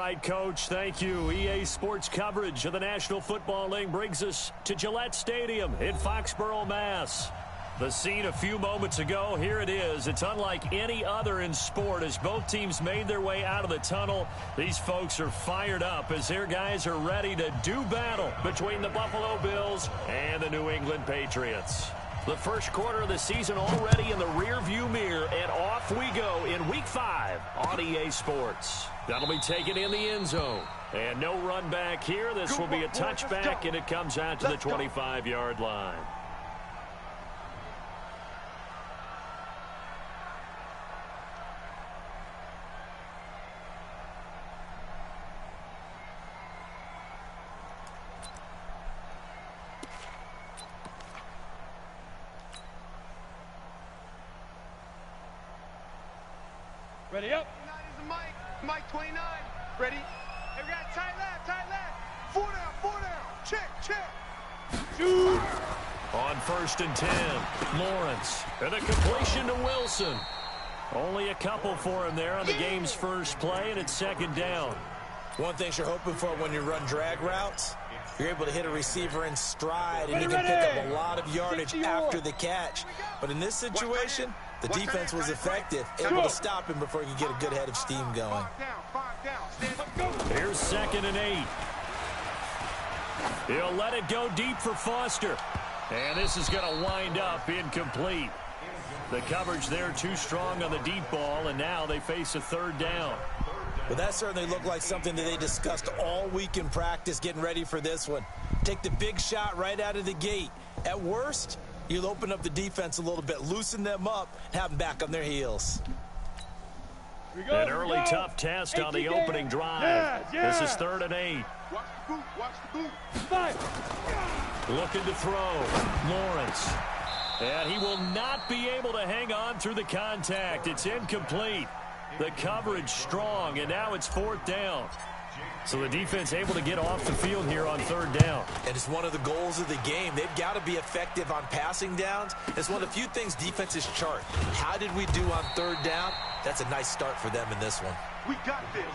right, Coach. Thank you. EA Sports coverage of the National Football League brings us to Gillette Stadium in Foxborough, Mass. The scene a few moments ago, here it is. It's unlike any other in sport as both teams made their way out of the tunnel. These folks are fired up as their guys are ready to do battle between the Buffalo Bills and the New England Patriots. The first quarter of the season already in the rearview mirror, and off we go in Week 5 on EA Sports. That'll be taken in the end zone. And no run back here. This will be a touchback, and it comes out to the 25-yard line. Ready up. Mike 29. Ready. Hey, we got tight left. 4 down. Check. Shoot. On 1st and 10, Lawrence. And a completion to Wilson. Only a couple for him there on the game's first play, and it's 2nd down. One thing you're hoping for when you run drag routes, you're able to hit a receiver in stride, and you can pick up a lot of yardage after the catch. But in this situation, the defense was effective, able to stop him before he could get a good head of steam going. Here's 2nd and 8. He'll let it go deep for Foster. And this is going to wind up incomplete. The coverage there too strong on the deep ball, and now they face a 3rd down. Well, that certainly looked like something that they discussed all week in practice getting ready for this one. Take the big shot right out of the gate. At worst, you'll open up the defense a little bit, loosen them up, and have them back on their heels. An early tough test on the opening drive. This is 3rd and 8. Watch the boot. 5. Looking to throw. Lawrence. And he will not be able to hang on through the contact. It's incomplete. The coverage strong, and now it's 4th down. So the defense able to get off the field here on 3rd down. And it's one of the goals of the game. They've got to be effective on passing downs. It's one of the few things defenses chart. How did we do on 3rd down? That's a nice start for them in this one. We got this.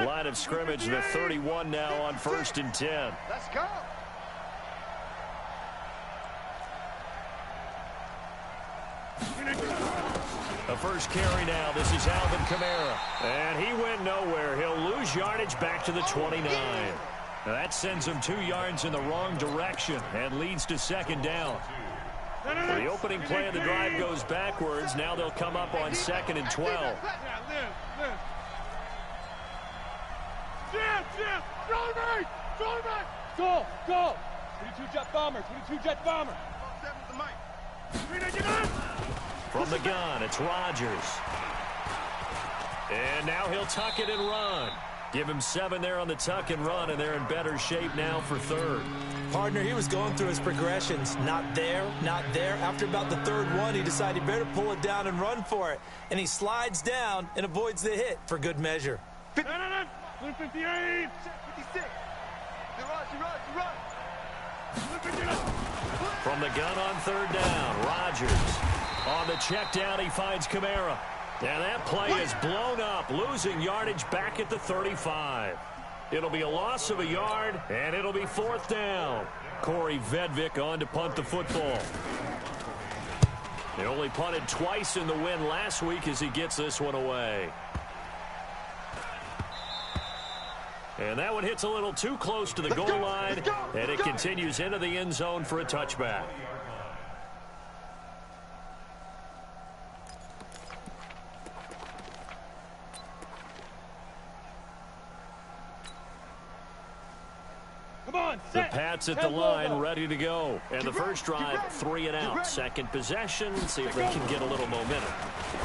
Line of scrimmage, the 31 now on 1st and 10. Let's go. The first carry now. This is Alvin Kamara. And he went nowhere. He'll lose yardage back to the 29. Now that sends him 2 yards in the wrong direction and leads to 2nd down. The opening play of the drive goes backwards. Now they'll come up on 2nd and 12. Go. 22 jet bomber. From the gun, it's Rodgers. And now he'll tuck it and run. Give him 7 there on the tuck and run, and they're in better shape now for 3rd. Partner, he was going through his progressions. Not there. After about the 3rd one, he decided he better pull it down and run for it. And he slides down and avoids the hit for good measure. 58. 56. Run. From the gun on 3rd down, Rodgers. On the check down, he finds Kamara. And that play is blown up, losing yardage back at the 35. It'll be a loss of a yard, and it'll be 4th down. Corey Vedvik on to punt the football. He only punted twice in the win last week as he gets this one away. And that one hits a little too close to the goal line, and it continues into the end zone for a touchback. The Pats at the line, ready to go. And the first drive, 3 and out. Second possession, see if they can get a little momentum.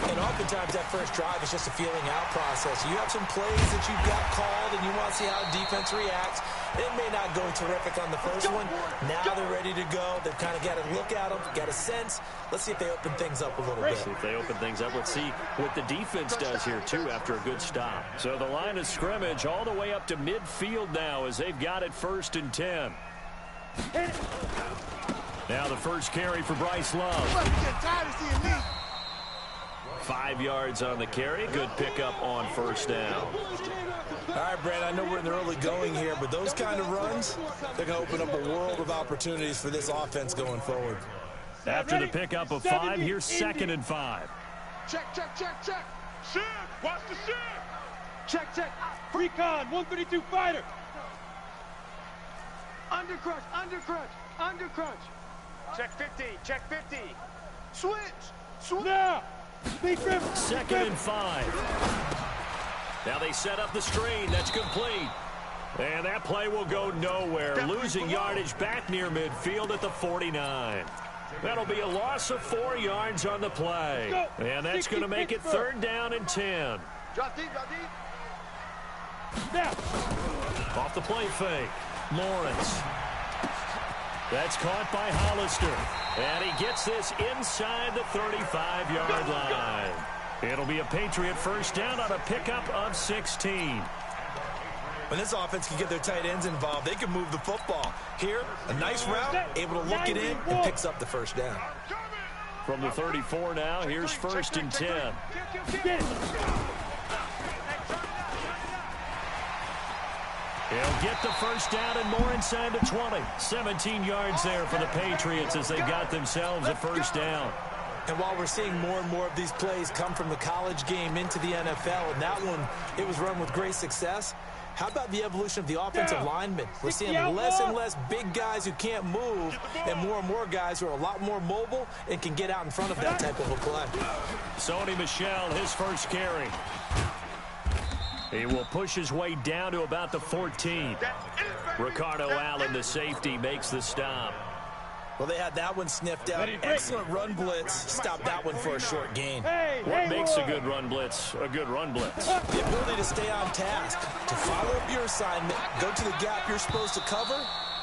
And oftentimes that first drive is just a feeling out process. You have some plays that you've got called, and you want to see how the defense reacts. It may not go terrific on the first one. Now they're ready to go. They've kind of got to look at them, got a sense. Let's see if they open things up a little bit. See if they open things up. Let's see what the defense does here, too, after a good stop. So the line of scrimmage all the way up to midfield now as they've got it 1st and 10. Now the first carry for Bryce Love. 5 yards on the carry. Good pickup on first down. All right, Brad, I know we're in the early going here, but those kind of runs, they're going to open up a world of opportunities for this offense going forward. After the pickup of 5, here's 2nd and 5. Check, check, check, check. Shift. Watch the shift. Check, check. Recon, 132 fighter. Under crunch, under crunch, under crunch. Check 50, check 50. Switch. Switch. Now. Big grip. 2nd and 5. Now they set up the screen. That's complete. And that play will go nowhere. Losing yardage back near midfield at the 49. That'll be a loss of 4 yards on the play. And that's going to make it 3rd down and 10. Drop deep, drop deep. Now. Off the play fake. Lawrence. That's caught by Hollister. And he gets this inside the 35-yard line. It'll be a Patriot first down on a pickup of 16. When this offense can get their tight ends involved, they can move the football. Here, a nice route, able to look it in, and picks up the first down. From the 34 now, here's 1st and 10. He'll get the first down and more inside the 20. 17 yards there for the Patriots as they got themselves a first down. And while we're seeing more and more of these plays come from the college game into the NFL, and that one, it was run with great success, how about the evolution of the offensive linemen? We're seeing less and less big guys who can't move and more guys who are a lot more mobile and can get out in front of that type of a play. Sony Michel, his first carry. He will push his way down to about the 14. Ricardo Allen, the safety, makes the stop. Well, they had that one sniffed out. Excellent run blitz. Stopped that one for a short gain. What makes a good run blitz a good run blitz? The ability to stay on task, to follow up your assignment, go to the gap you're supposed to cover,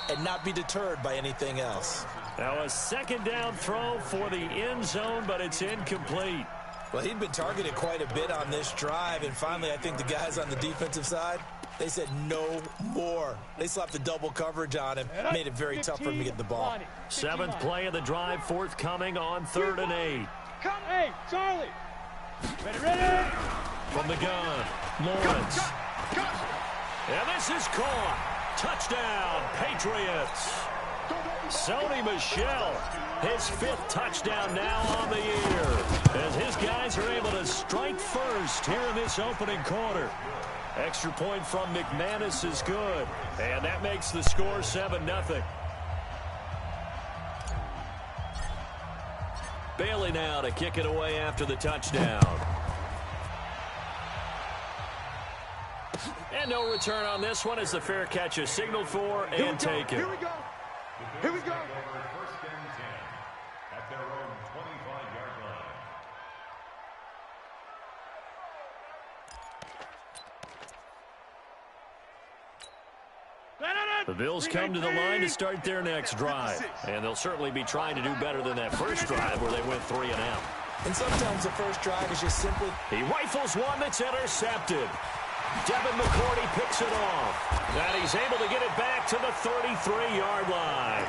and not be deterred by anything else. Now a 2nd down throw for the end zone, but it's incomplete. Well, he'd been targeted quite a bit on this drive, and finally I think the guys on the defensive side, they said no more. They slapped the double coverage on him, made it very tough for him to get the ball. 7th play of the drive, forthcoming on 3rd and 8. Hey, Charlie. Ready. From the gun, Lawrence. And this is caught. Touchdown, Patriots. Sony Michel, his 5th touchdown now on the year, as his guys are able to strike first here in this opening quarter. Extra point from McManus is good, and that makes the score 7-0. Bailey now to kick it away after the touchdown. And no return on this one as the fair catch is signaled for and taken. Here we go. Here we go. First and 10 at their own 25-yard line. The Bills come to the line to start their next drive, and they'll certainly be trying to do better than that first drive where they went 3 and out. And sometimes the first drive is just simply... He rifles one that's intercepted. Devin McCourty picks it off. And he's able to get it back to the 33-yard line.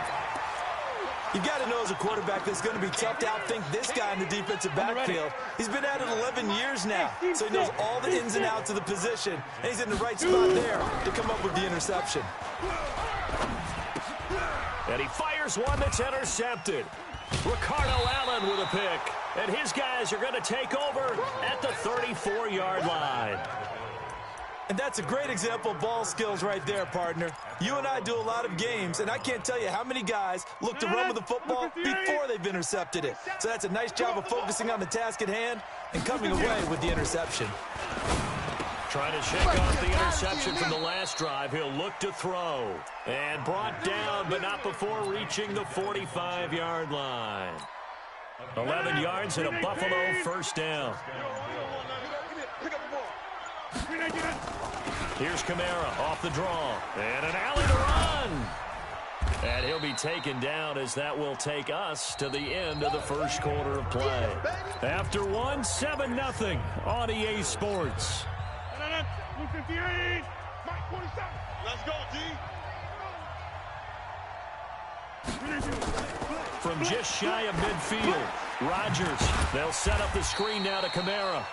You've got to know as a quarterback that it's going to be tough to outthink this guy in the defensive backfield. He's been at it 11 years now, so he knows all the ins and outs of the position, and he's in the right spot there to come up with the interception. And he fires one that's intercepted. Ricardo Allen with a pick, and his guys are going to take over at the 34-yard line. And that's a great example of ball skills right there, partner. You and I do a lot of games, and I can't tell you how many guys look to run with the football before they've intercepted it. So that's a nice job of focusing on the task at hand and coming away with the interception. Trying to shake off the interception from the last drive. He'll look to throw. And brought down, but not before reaching the 45-yard line. 11 yards and a Buffalo first down. Here's Kamara off the draw. And an alley to run. And he'll be taken down as that will take us to the end of the first quarter of play. After one, 7-0 on EA Sports. Let's go, D. From just shy of midfield, Rodgers. They'll set up the screen now to Kamara.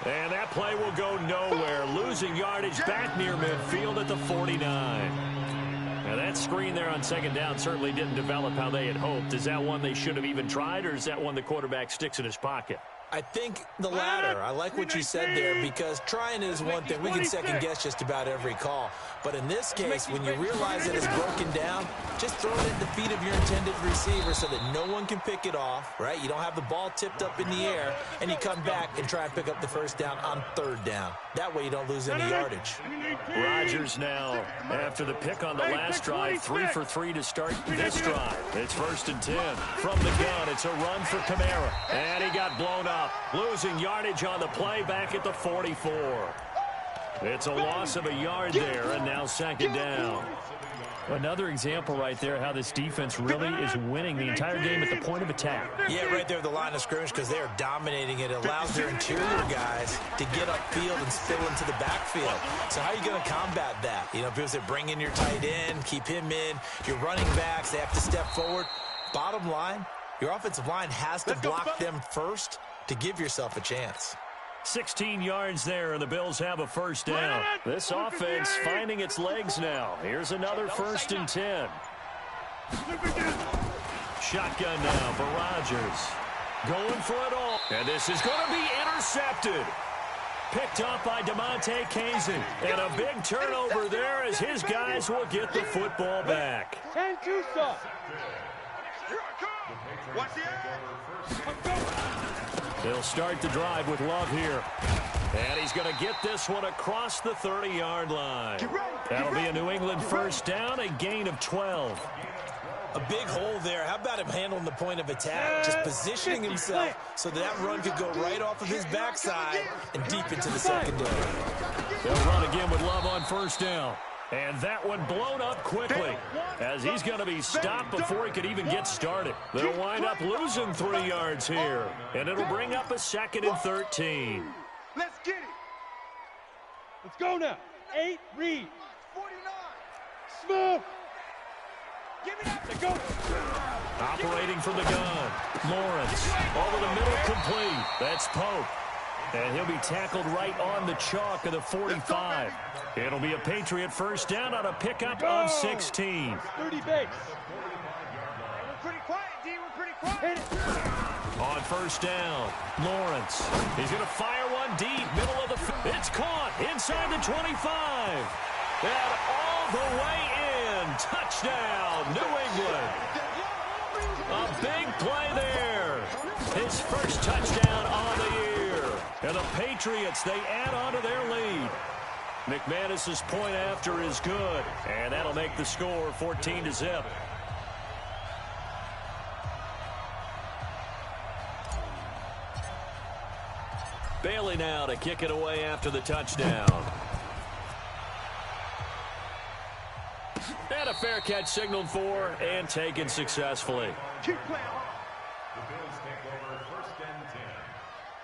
And that play will go nowhere, losing yardage back near midfield at the 49. Now that screen there on second down certainly didn't develop how they had hoped. Is that one they should have even tried, or is that one the quarterback sticks in his pocket? I think the latter. I like what you said there, because trying is one thing. We can second guess just about every call. But in this case, when you realize that it's broken down, just throw it at the feet of your intended receiver so that no one can pick it off, right? You don't have the ball tipped up in the air, and you come back and try and pick up the first down on third down. That way you don't lose any yardage. Rodgers now, after the pick on the last drive, 3 for 3 to start this drive. It's 1st and 10. From the gun, it's a run for Kamara. And he got blown up, losing yardage on the play back at the 44. It's a loss of a yard there, and now second down. Another example right there how this defense really is winning the entire game at the point of attack. Yeah, right there at the line of scrimmage, because they are dominating it. It allows their interior guys to get upfield and spill into the backfield. So how are you going to combat that? You know, because they bring in your tight end, keep him in. Your running backs, they have to step forward. Bottom line, your offensive line has to block them first to give yourself a chance. 16 yards there, and the Bills have a first down. This offense finding its legs now. Here's another 1st and 10. Shotgun now for Rodgers. Going for it all. And this is going to be intercepted. Picked up by DeMonte Kazin. And a big turnover there as his guys will get the football back. 10-2 stop. Watch the air. They'll start the drive with Love here. And he's going to get this one across the 30-yard line. That'll be a New England first down, a gain of 12. A big hole there. How about him handling the point of attack? Just positioning himself so that run could go right off of his backside and deep into the secondary. They'll run again with Love on first down. And that one blown up quickly as he's going to be stopped before he could even get started. They'll wind up losing 3 yards here, and it'll bring up a 2nd and 13. Let's get it. Let's go now. 8, read. 49. Smooth. Give me that. Let's go. Operating from the gun. Lawrence over the middle, complete. That's Pope. And he'll be tackled right on the chalk of the 45. It'll be a Patriot first down on a pickup of 16. 30 base. We're pretty quiet, D. We're pretty quiet. On first down, Lawrence. He's going to fire one deep, middle of the field. It's caught inside the 25. And all the way in. Touchdown, New England. A big play there. His first touchdown on the year. And the Patriots, they add on to their lead. McManus's point after is good. And that'll make the score 14-0. Bailey now to kick it away after the touchdown. And a fair catch signaled for and taken successfully. Keep playing. The Bills take over 1st and 10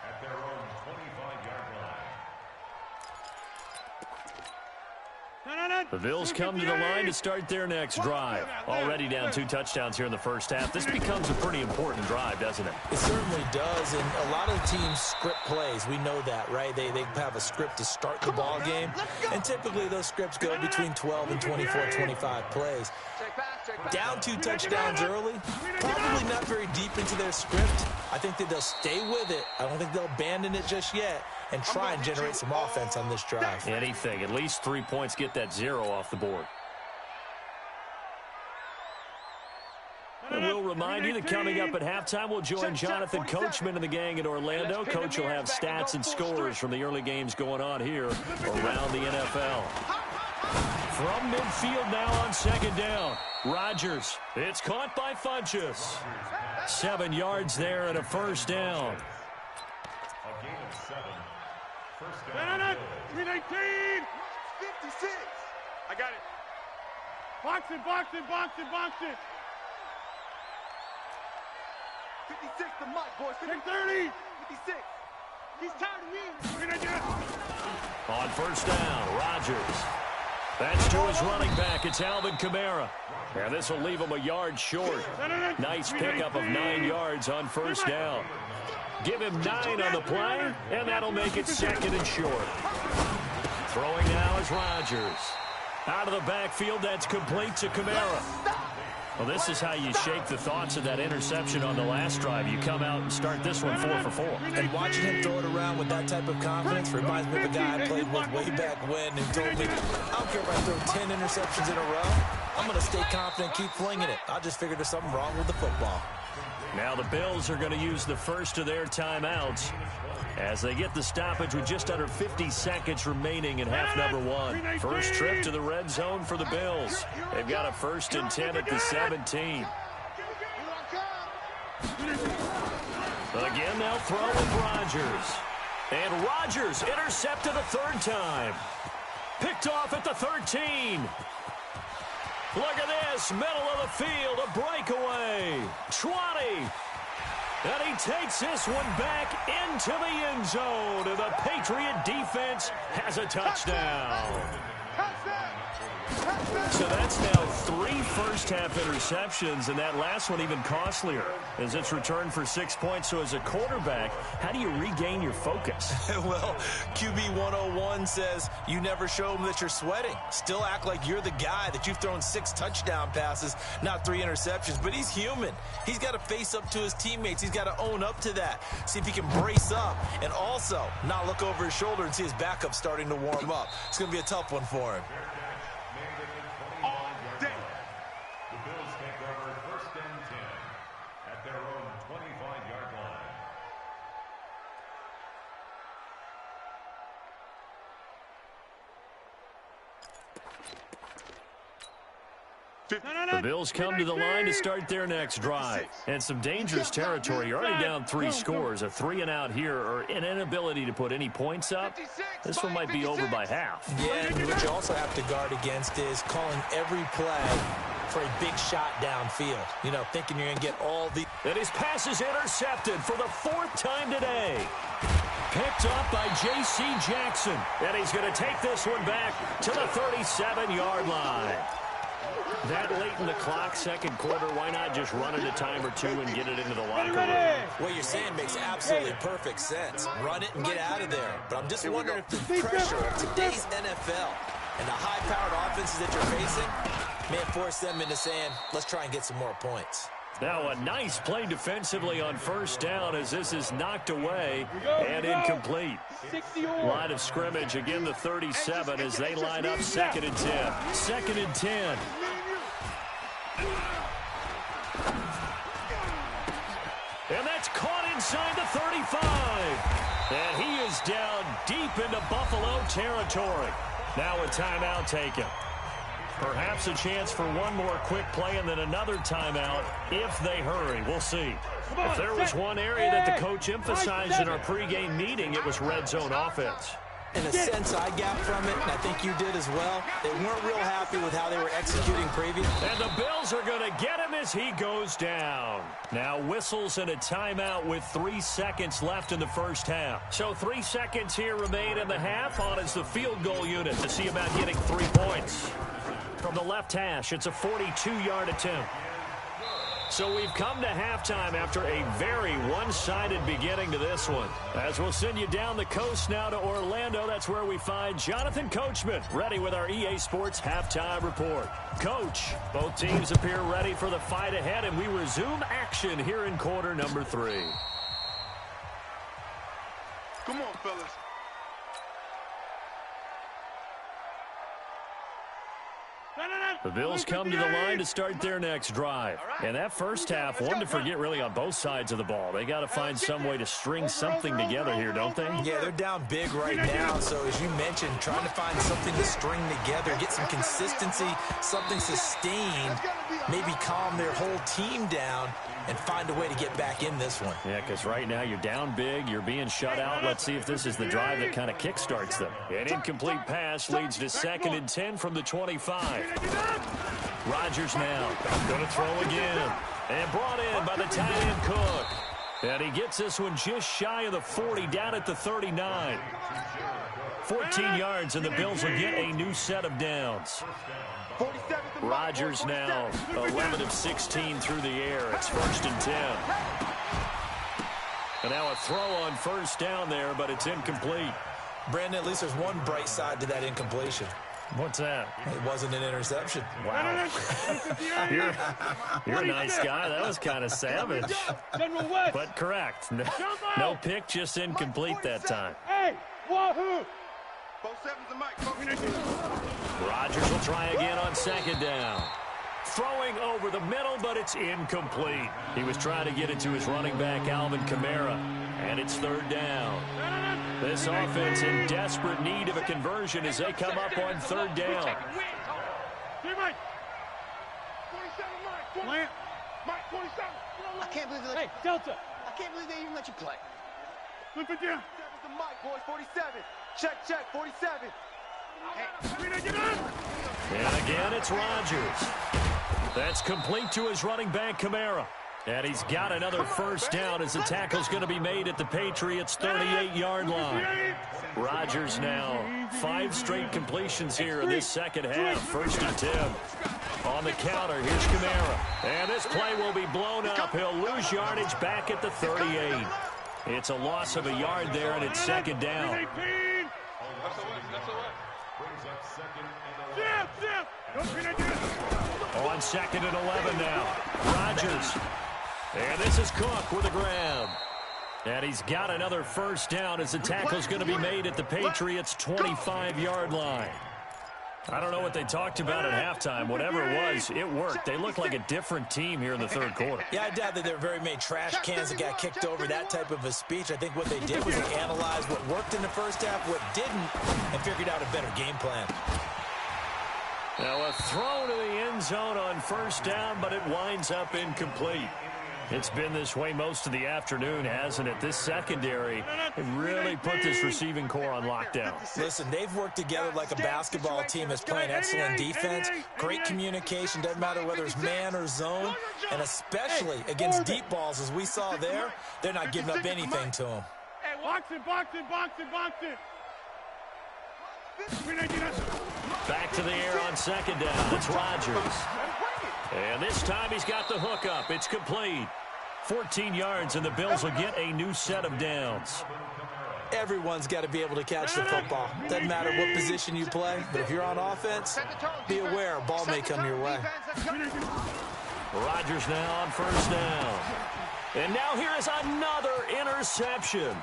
at their own 25-yard line. The Bills come to the line to start their next drive. Already down 2 touchdowns here in the first half. This becomes a pretty important drive, doesn't it? It certainly does, and a lot of teams script plays. We know that, right? They have a script to start the ball game, and typically those scripts go between 12 and 24, 25 plays. Down 2 touchdowns early, probably not very deep into their script. I think that they'll stay with it. I don't think they'll abandon it just yet and try and generate some offense on this drive. Anything. At least 3 points, get that 0 off the board. And we'll remind you that coming up at halftime, we'll join Jonathan Coachman and the gang in Orlando. Coach will have stats and scores from the early games going on here around the NFL. From midfield now on second down. Rodgers. It's caught by Funchess. 7 yards there and a first down. A gain of 7. First down. 319. 56. I got it. Boxing. 56 the mic, boys. 10-30. 56. He's tired of me. On first down, Rodgers. That's to his running back. It's Alvin Kamara. And this will leave him a yard short. Nice pickup of 9 yards on first down. Give him 9 on the play, and that'll make it 2nd and short. Throwing now is Rodgers. Out of the backfield, that's complete to Kamara. Well, this is how you shake the thoughts of that interception on the last drive. You come out and start this one 4 for 4. And watching him throw it around with that type of confidence reminds me of a guy I played with way back when who told me, I don't care if I throw 10 interceptions in a row. I'm going to stay confident, keep flinging it. I just figured there's something wrong with the football. Now the Bills are going to use the first of their timeouts as they get the stoppage with just under 50 seconds remaining in half number 1. First trip to the red zone for the Bills. They've got a 1st and 10 at the 17. Again, they'll throw with Rodgers. And Rodgers intercepted a 3rd time. Picked off at the 13. Look at this, middle of the field, a breakaway. 20. And he takes this one back into the end zone. And the Patriot defense has a touchdown. So that's now 3 first-half interceptions, and that last one even costlier as it's returned for 6 points. So as a quarterback, how do you regain your focus? Well, QB 101 says you never show them that you're sweating. Still act like you're the guy, that you've thrown 6 touchdown passes, not 3 interceptions. But he's human. He's got to face up to his teammates. He's got to own up to that. See if he can brace up and also not look over his shoulder and see his backup starting to warm up. It's going to be a tough one for him. The Bills come to the line to start their next drive. And some dangerous territory. You're already down 3 scores. A 3-and-out here or an inability to put any points up. This one might be over by half. Yeah, and what you also have to guard against is calling every play for a big shot downfield. You know, thinking you're going to get all the... And his pass is intercepted for the 4th time today. Picked up by J.C. Jackson. And he's going to take this one back to the 37-yard line. That late in the clock, 2nd quarter, why not just run it a time or 2 and get it into the locker room? What you're saying makes absolutely perfect sense. Run it and get out of there. But I'm just wondering if the pressure of today's NFL and the high-powered offenses that you're facing may force them into saying, let's try and get some more points. Now a nice play defensively on first down as this is knocked away and incomplete. Line of scrimmage, again the 37 as they line up 2nd and 10. 2nd and 10. And that's caught inside the 35. And he is down deep into Buffalo territory. Now a timeout taken. Perhaps a chance for one more quick play and then another timeout if they hurry. We'll see. If there was one area that the coach emphasized in our pregame meeting, it was red zone offense. In a sense, I got from it, and I think you did as well. They weren't real happy with how they were executing previous. And the Bills are going to get him as he goes down. Now whistles and a timeout with 3 seconds left in the first half. So 3 seconds here remain in the half. On is the field goal unit to see about getting 3 points. From the left hash, it's a 42-yard attempt. So we've come to halftime after a very one-sided beginning to this one. As we'll send you down the coast now to Orlando, that's where we find Jonathan Coachman, ready with our EA Sports Halftime Report. Coach, both teams appear ready for the fight ahead, and we resume action here in quarter number 3. Come on, fellas. The Bills come to the line to start their next drive. And that first half, one to forget really on both sides of the ball. They got to find some way to string something together here, don't they? Yeah, they're down big right now. So as you mentioned, trying to find something to string together, get some consistency, something sustained, maybe calm their whole team down and find a way to get back in this one. Yeah, because right now you're down big, you're being shut out. Let's see if this is the drive that kind of kickstarts them. An incomplete pass leads to 2nd and 10 from the 25. Rodgers now going to throw again. And brought in by the tight end Cook. And he gets this one just shy of the 40, down at the 39. 14 yards, and the Bills will get a new set of downs. Rodgers now 11 of 16 through the air. It's 1st and 10. And now a throw on first down there, but it's incomplete. Brandon, at least there's one bright side to that incompletion. What's that? It wasn't an interception. Wow. You're a nice guy. That was kind of savage. But correct. No pick, just incomplete that time. Hey, wahoo! Rodgers will try again on 2nd down. Throwing over the middle, but it's incomplete. He was trying to get it to his running back, Alvin Kamara, and it's 3rd down. This offense in desperate need of a conversion as they come up on 3rd down. I can't believe they let you. Hey, Delta. I can't believe they even let you play. Look at you. The mic, boys. 47. Check. 47. And again, it's Rodgers. That's complete to his running back, Kamara. And he's got another first down as the tackle's going to be made at the Patriots' 38-yard line. Rodgers now 5 straight completions here in this second half. 1st and 10. On the counter, here's Kamara. And this play will be blown up. He'll lose yardage back at the 38. It's a loss of a yard there, and it's 2nd down. On 2nd and 11 now. Rodgers. And this is Cook with a grab. And he's got another first down as the tackle's going to be made at the Patriots' 25-yard line. I don't know what they talked about at halftime. Whatever it was, it worked. They look like a different team here in the 3rd quarter. Yeah, I doubt that there were very many trash cans that got kicked over, that type of a speech. I think what they did was they analyzed what worked in the first half, what didn't, and figured out a better game plan. Now a throw to the end zone on 1st down, but it winds up incomplete. It's been this way most of the afternoon, hasn't it? This secondary really put this receiving core on lockdown. Listen, they've worked together like a basketball team that's playing excellent defense, great communication, doesn't matter whether it's man or zone, and especially against deep balls, as we saw there, they're not giving up anything to them. Hey, box it. Back to the air on 2nd down. It's Rodgers. And this time he's got the hook up. It's complete. 14 yards, and the Bills will get a new set of downs. Everyone's got to be able to catch the football. Doesn't matter what position you play, but if you're on offense, be aware a ball may come your way. Rodgers now on 1st down. And now here is another interception.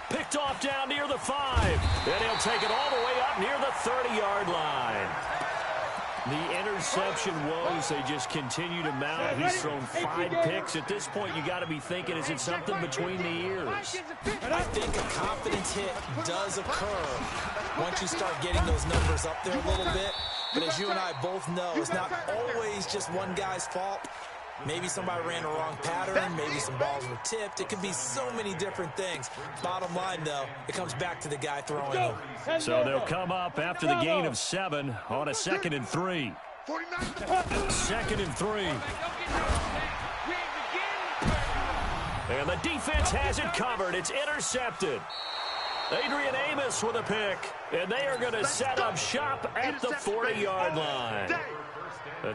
Picked off down near the 5. And he'll take it all the way up near the 30-yard line. The interception woes, they just continue to mount. He's thrown 5 picks. At this point, you got to be thinking, is it something between the ears? I think a confidence hit does occur once you start getting those numbers up there a little bit. But as you and I both know, it's not always just one guy's fault. Maybe somebody ran a wrong pattern. Maybe some balls were tipped. It could be so many different things. Bottom line, though, it comes back to the guy throwing them. So they'll come up after the gain of 7 on a 2nd and 3. 2nd and 3. And the defense has it covered. It's intercepted. Adrian Amos with a pick. And they are going to set up shop at the 40-yard line.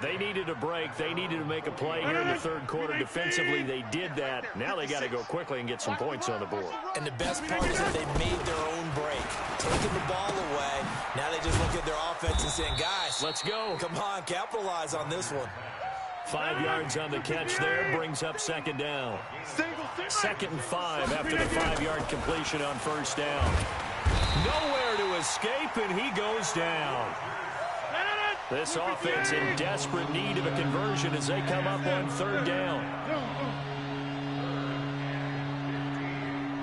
They needed a break. They needed to make a play here in the 3rd quarter. Defensively, they did that. Now they got to go quickly and get some points on the board. And the best part is that they made their own break, taking the ball away. Now they just look at their offense and saying, guys, let's go. Come on, capitalize on this one. 5 yards on the catch there, brings up 2nd down. 2nd and 5 after the 5-yard completion on 1st down. Nowhere to escape, and he goes down. This offense in desperate need of a conversion as they come up on 3rd down.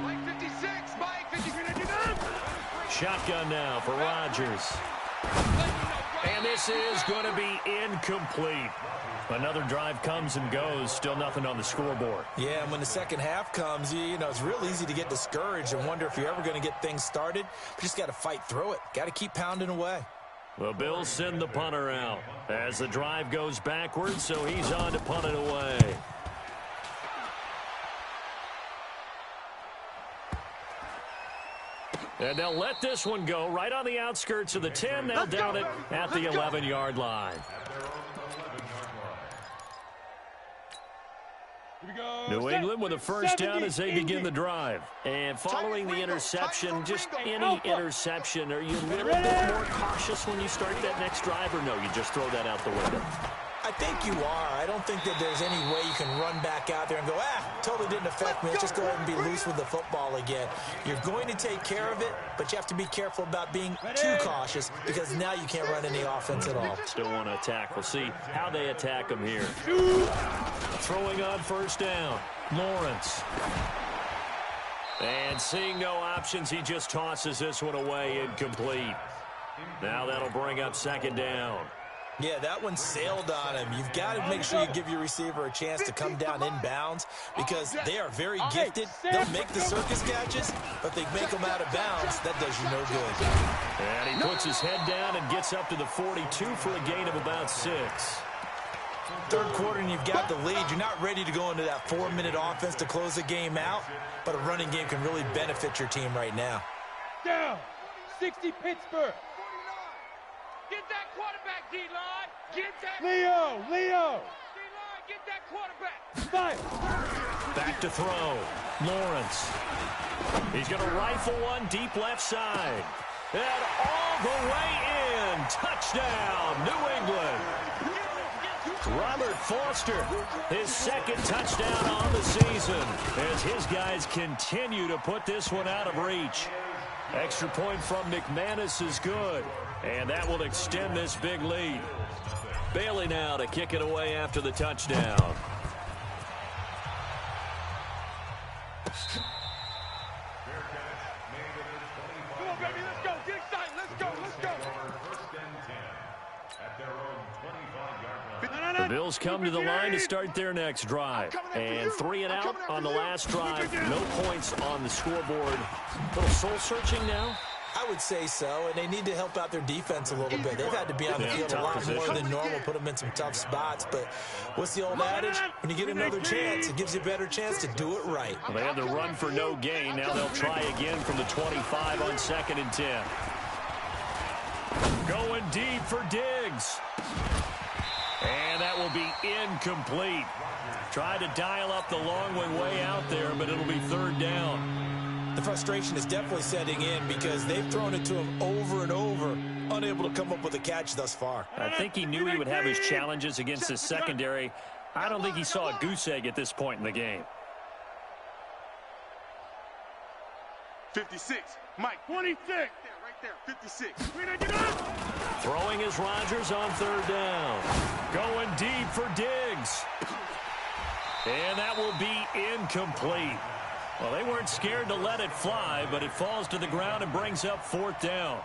Mike 56, Mike 56. Shotgun now for Rodgers. And this is going to be incomplete. Another drive comes and goes, still nothing on the scoreboard. Yeah, and when the second half comes, you know, it's real easy to get discouraged and wonder if you're ever going to get things started. You just got to fight through it. Got to keep pounding away. The Bills send the punter out as the drive goes backwards, so he's on to punt it away. And they'll let this one go right on the outskirts of the 10. They'll down it at the 11-yard line. New England with a first down as they begin the drive. And following the interception, just any interception, are you a little bit more cautious when you start that next drive, or no, you just throw that out the window? I think you are. I don't think that there's any way you can run back out there and go, totally didn't affect me. Let's just go ahead and be loose with the football again. You're going to take care of it, but you have to be careful about being too cautious because now you can't run any offense at all. Still want to attack. We'll see how they attack them here. Throwing on first down, Lawrence. And seeing no options, he just tosses this one away incomplete. Now that'll bring up second down. Yeah, that one sailed on him. You've got to make sure you give your receiver a chance to come down inbounds because they are very gifted. They'll make the circus catches, but they make them out of bounds. That does you no good. And he puts his head down and gets up to the 42 for a gain of about 6. Third quarter and you've got the lead. You're not ready to go into that 4-minute offense to close the game out, but a running game can really benefit your team right now. Down, 60 Pittsburgh. Get that quarterback, D-line. Get that. Leo. D-line, get that quarterback. Fire. Back to throw. Lawrence. He's going to rifle one deep left side. And all the way in. Touchdown, New England. Robert Foster, his second touchdown on the season as his guys continue to put this one out of reach. Extra point from McManus is good, and that will extend this big lead. Bailey now to kick it away after the touchdown. Come on, baby, let's go. Get excited. Let's go. The Bills come to the line to start their next drive. And 3 and out on the last drive. No points on the scoreboard. A little soul-searching now? I would say so, and they need to help out their defense a little bit. They've had to be on the field a lot more than normal, put them in some tough spots. But what's the old adage? When you get another chance, it gives you a better chance to do it right. Well, they had the run for no gain. Now they'll try again from the 25 on 2nd and 10. Going deep for Diggs. And that will be incomplete. Tried to dial up the long way out there, but it'll be 3rd down. The frustration is definitely setting in because they've thrown it to him over and over, unable to come up with a catch thus far. I think he knew he would have his challenges against his secondary. I don't think he saw a goose egg at this point in the game. 56. Mike. 26. Right there. 56. Throwing is Rodgers on 3rd down. Going deep for Diggs. And that will be incomplete. Well, they weren't scared to let it fly, but it falls to the ground and brings up 4th down.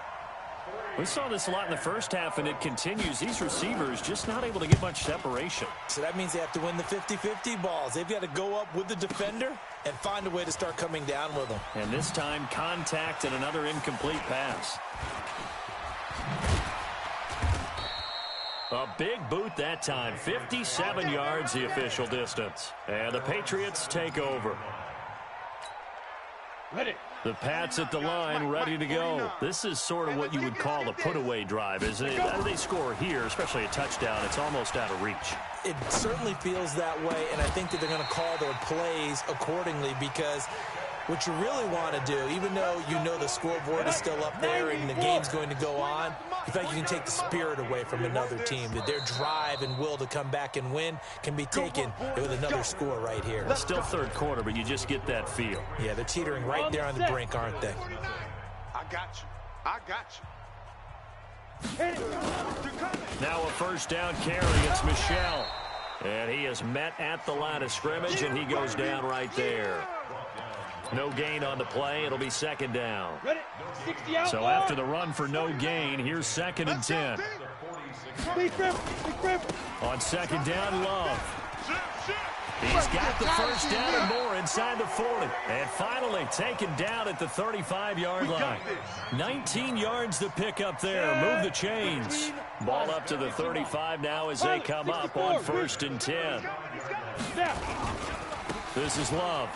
We saw this a lot in the first half, and it continues. These receivers just not able to get much separation. So that means they have to win the 50-50 balls. They've got to go up with the defender and find a way to start coming down with them. And this time, contact and another incomplete pass. A big boot that time. 57 yards the official distance. And the Patriots take over. The Pats at the line, ready to go. This is sort of what you would call a put-away drive, isn't it? How do they score here, especially a touchdown? It's almost out of reach. It certainly feels that way, and I think that they're going to call their plays accordingly because what you really want to do, even though you know the scoreboard is still up there and the game's going to go on, in fact, you can take the spirit away from another team, that their drive and will to come back and win can be taken with another score right here. It's still 3rd quarter, but you just get that feel. Yeah, they're teetering right there on the brink, aren't they? I got you. Now a first down carry. It's Michel. And he is met at the line of scrimmage, and he goes down right there. No gain on the play. It'll be 2nd down. So after the run for no gain, here's 2nd and 10. On 2nd down, Love. He's got the first down and more inside the 40. And finally taken down at the 35-yard line. 19 yards to pick up there. Move the chains. Ball up to the 35 now as they come up on 1st and 10. This is Love.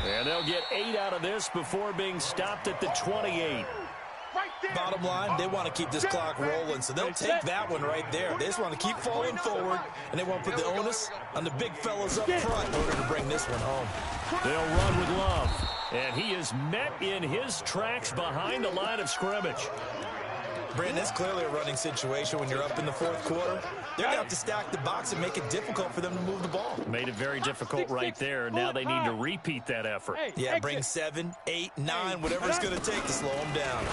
And they'll get 8 out of this before being stopped at the 28. Bottom line, they want to keep this clock rolling, so they'll take that one right there. They just want to keep falling forward, and they want to put the onus on the big fellas up front in order to bring this one home. They'll run with Love, and he is met in his tracks behind the line of scrimmage. Brandon, it's clearly a running situation when you're up in the fourth quarter. They're going to have to stack the box and make it difficult for them to move the ball. Made it very difficult right there. Now they need to repeat that effort. Yeah, bring 7, 8, 9, whatever it's going to take to slow them down.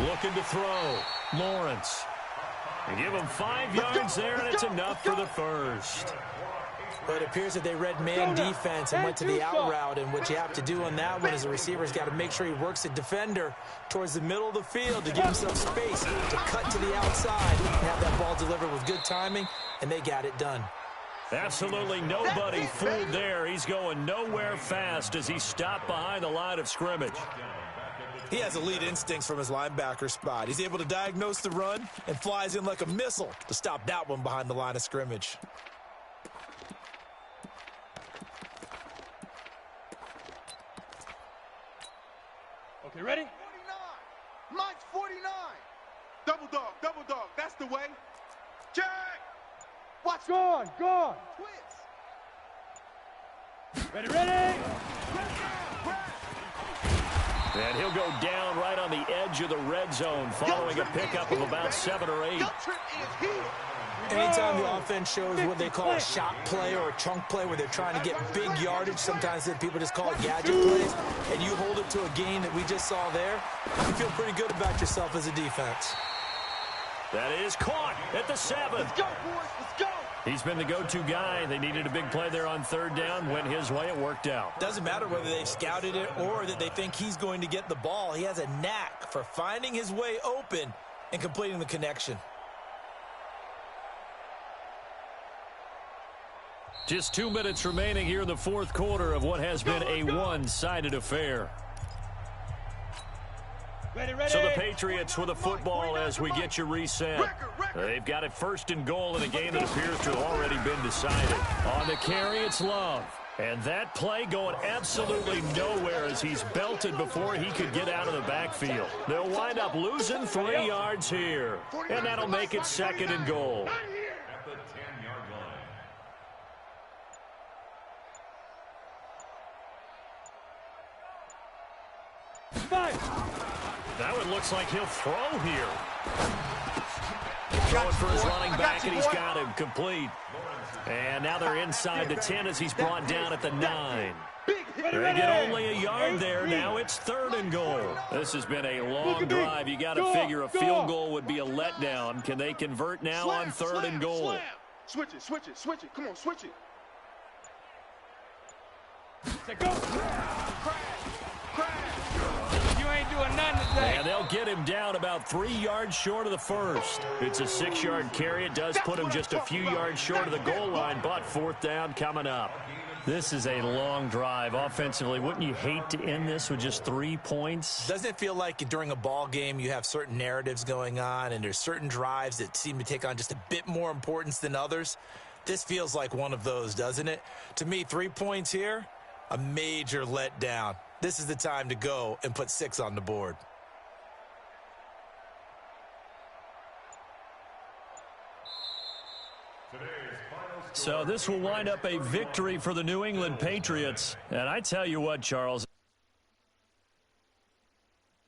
Looking to throw. Lawrence. Give him 5 yards there, and it's enough for the first. But it appears that they read man defense and went to the out route, and what you have to do on that one is the receiver's got to make sure he works the defender towards the middle of the field to give himself space to cut to the outside and have that ball delivered with good timing, and they got it done. Absolutely nobody fooled there. He's going nowhere fast as he stopped behind the line of scrimmage. He has elite instincts from his linebacker spot. He's able to diagnose the run and flies in like a missile to stop that one behind the line of scrimmage. Okay, ready? 49. Mike's 49. Double dog. That's the way. Check. Watch. Gone. Twist. Ready. And he'll go down right on the edge of the red zone following a pickup of about 7 or 8. Anytime the offense shows what they call a shot play or a chunk play where they're trying to get big yardage, sometimes people just call it gadget plays, and you hold it to a gain that we just saw there, you feel pretty good about yourself as a defense. That is caught at the 7. Let's go, boys. Let's go. He's been the go-to guy. They needed a big play there on third down. Went his way. It worked out. Doesn't matter whether they've scouted it or that they think he's going to get the ball. He has a knack for finding his way open and completing the connection. Just 2 minutes remaining here in the fourth quarter of what has been a one-sided affair. Ready. So the Patriots with the football as we get you reset. They've got it first and goal in a game that appears to have already been decided. On the carry, it's Love. And that play going absolutely nowhere as he's belted before he could get out of the backfield. They'll wind up losing 3 yards here. And that'll make it second and goal. At the 10-yard line. That one looks like he'll throw here. Throwing for his running back, and he's got him complete. And now they're inside the 10 as he's brought down at the 9. They get only a yard there. Now it's third and goal. This has been a long drive. You got to figure a field goal would be a letdown. Can they convert now on third and goal? Switch it. Come on, switch it. Go. You ain't doing nothing today. And they'll get him down about 3 yards short of the first. It's a 6-yard carry. It does put him just a few yards short of the goal line, but fourth down coming up. This is a long drive offensively. Wouldn't you hate to end this with just 3 points? Doesn't it feel like during a ball game you have certain narratives going on and there's certain drives that seem to take on just a bit more importance than others? This feels like one of those, doesn't it? To me, 3 points here, a major letdown. This is the time to go and put 6 on the board. So this will wind up a victory for the New England Patriots. And I tell you what, Charles,